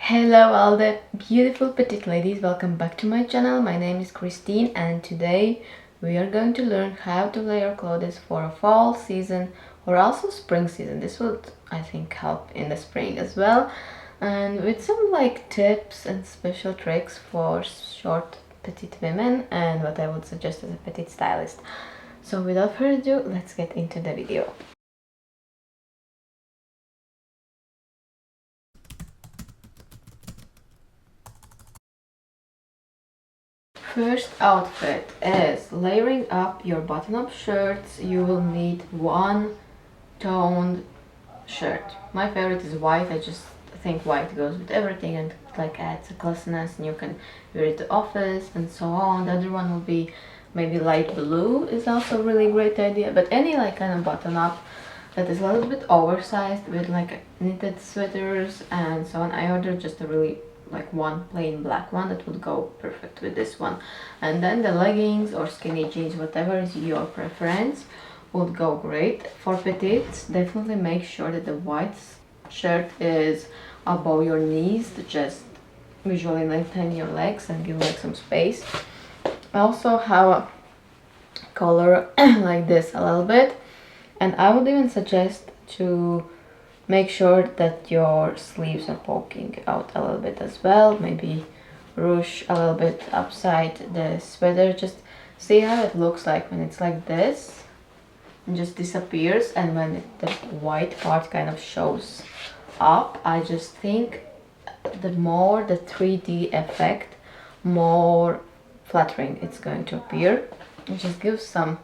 Hello all the beautiful petite ladies, welcome back to my channel. My name is Christine and today we are going to learn how to layer clothes for a fall season or also spring season. This would, I think, help in the spring as well, and with some tips and special tricks for short petite women and what I would suggest as a petite stylist. So without further ado, let's get into the video. First outfit is layering up your button-up shirts. You will need one toned shirt. My favorite is white. I just think white goes with everything and adds a classiness, and you can wear it to office and so on. The other one will be maybe light blue, is also a really great idea, but any kind of button-up that is a little bit oversized with knitted sweaters and so on. I ordered just a really one plain black one that would go perfect with this one, and then the leggings or skinny jeans, whatever is your preference, would go great. For petites, definitely make sure that the white shirt is above your knees to just visually lengthen your legs and give some space. I also have a collar like this a little bit, and I would even suggest to make sure that your sleeves are poking out a little bit as well. Maybe ruche a little bit upside the sweater. Just see how it looks like when it's like this and just disappears, and when the white part kind of shows up. I just think the more the 3D effect, more flattering it's going to appear. It just gives some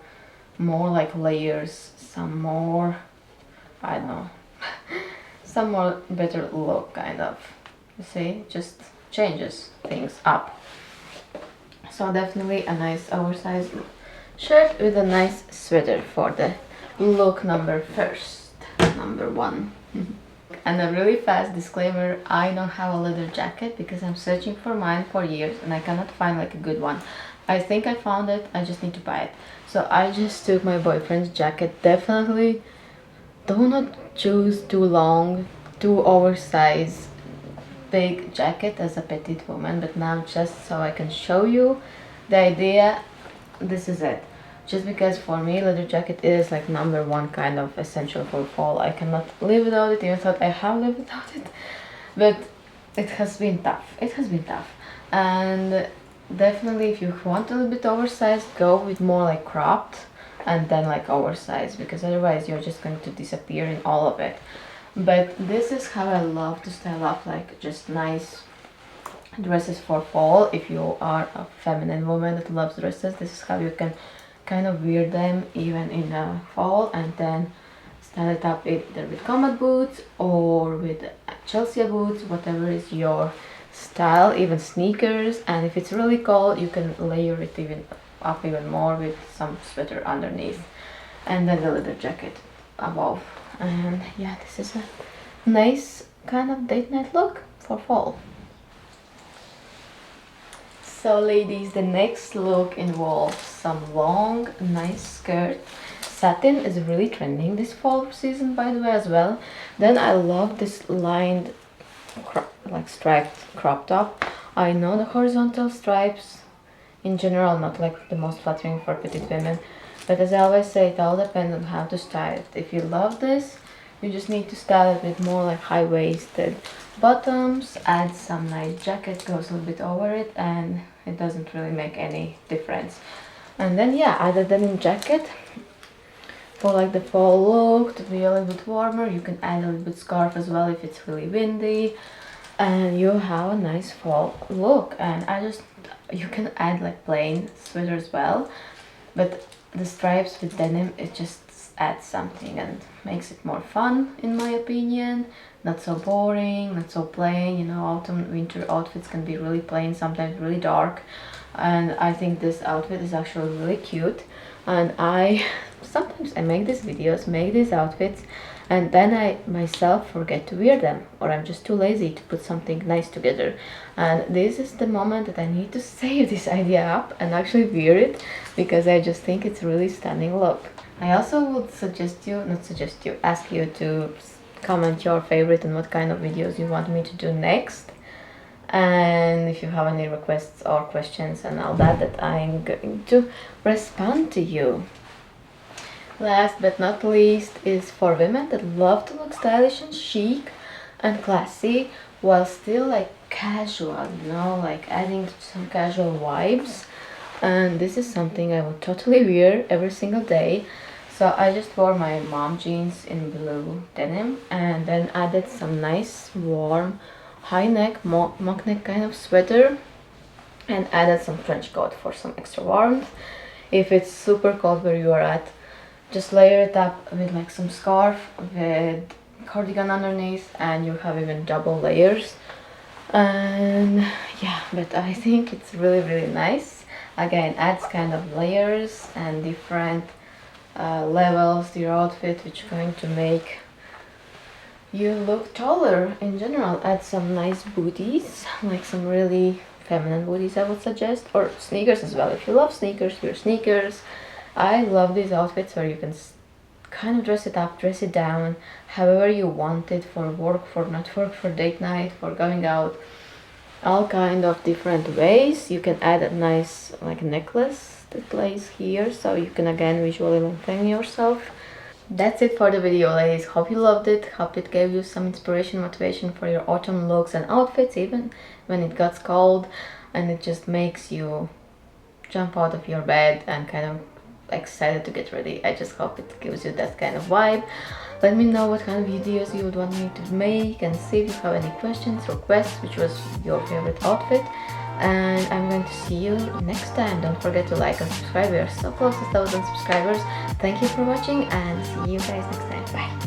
more layers, some more, I don't know, some more better look, kind of. You see, just changes things up. So definitely a nice oversized shirt with a nice sweater for the look number one. And a really fast disclaimer, I don't have a leather jacket because I'm searching for mine for years and I cannot find a good one. I think I found it, I just need to buy it. So I just took my boyfriend's jacket. Definitely do not choose too long, too oversized big jacket as a petite woman, but now just so I can show you the idea, this is it. Just because for me leather jacket is number one kind of essential for fall. I cannot live without it, even though I have lived without it, but it has been tough. And definitely if you want a little bit oversized, go with more cropped and then oversized, because otherwise you're just going to disappear in all of it. But this is how I love to style up just nice dresses for fall. If you are a feminine woman that loves dresses, this is how you can kind of wear them even in fall, and then style it up either with combat boots or with Chelsea boots, whatever is your style, even sneakers. And if it's really cold, you can layer it even more with some sweater underneath, and then the leather jacket above. And yeah, this is a nice kind of date night look for fall. So ladies, the next look involves some long nice skirt. Satin is really trending this fall season, by the way, as well. Then I love this lined striped crop top. I know the horizontal stripes in general not the most flattering for petite women, but as I always say, it all depends on how to style it. If you love this, you just need to style it with more high-waisted bottoms, add some nice jacket, goes a little bit over it, and it doesn't really make any difference. And then yeah, add a denim jacket for the fall look to be a little bit warmer. You can add a little bit scarf as well if it's really windy, and you have a nice fall look. And you can add plain sweater as well, but the stripes with denim, it just adds something and makes it more fun, in my opinion. Not so boring, not so plain. You know, autumn winter outfits can be really plain, sometimes really dark, and I think this outfit is actually really cute. And sometimes I make these videos, make these outfits, and then I myself forget to wear them, or I'm just too lazy to put something nice together. And this is the moment that I need to save this idea up and actually wear it, because I just think it's a really stunning look. I also would ask you to comment your favorite and what kind of videos you want me to do next. and if you have any requests or questions and all that, I'm going to respond to you. Last but not least is for women that love to look stylish and chic and classy while still like casual, you know, like adding some casual vibes. And this is something I would totally wear every single day. So I just wore my mom jeans in blue denim and then added some nice warm high neck mock neck kind of sweater and added some trench coat for some extra warmth. If it's super cold where you are at, just layer it up with like some scarf with cardigan underneath and you have even double layers. And yeah, but I think it's really nice. Again, adds kind of layers and different levels to your outfit, which is going to make you look taller in general. Add some nice booties, like some really feminine booties I would suggest, or sneakers as well. If you love sneakers, wear sneakers. I love these outfits where you can kind of dress it up, dress it down, however you want it, for work, for not work, for date night, for going out, all kind of different ways. You can add a nice like necklace that lays here, so you can again visually lengthen yourself. That's it for the video, ladies. Hope you loved it. Hope it gave you some inspiration, motivation for your autumn looks and outfits, even when it gets cold, and it just makes you jump out of your bed and kind of excited to get ready. I just hope it gives you that kind of vibe. Let me know what kind of videos you would want me to make, and see if you have any questions, requests, which was your favorite outfit. And I'm going to see you next time. Don't forget to like and subscribe. We are so close to 1,000 subscribers. Thank you for watching and see you guys next time. Bye.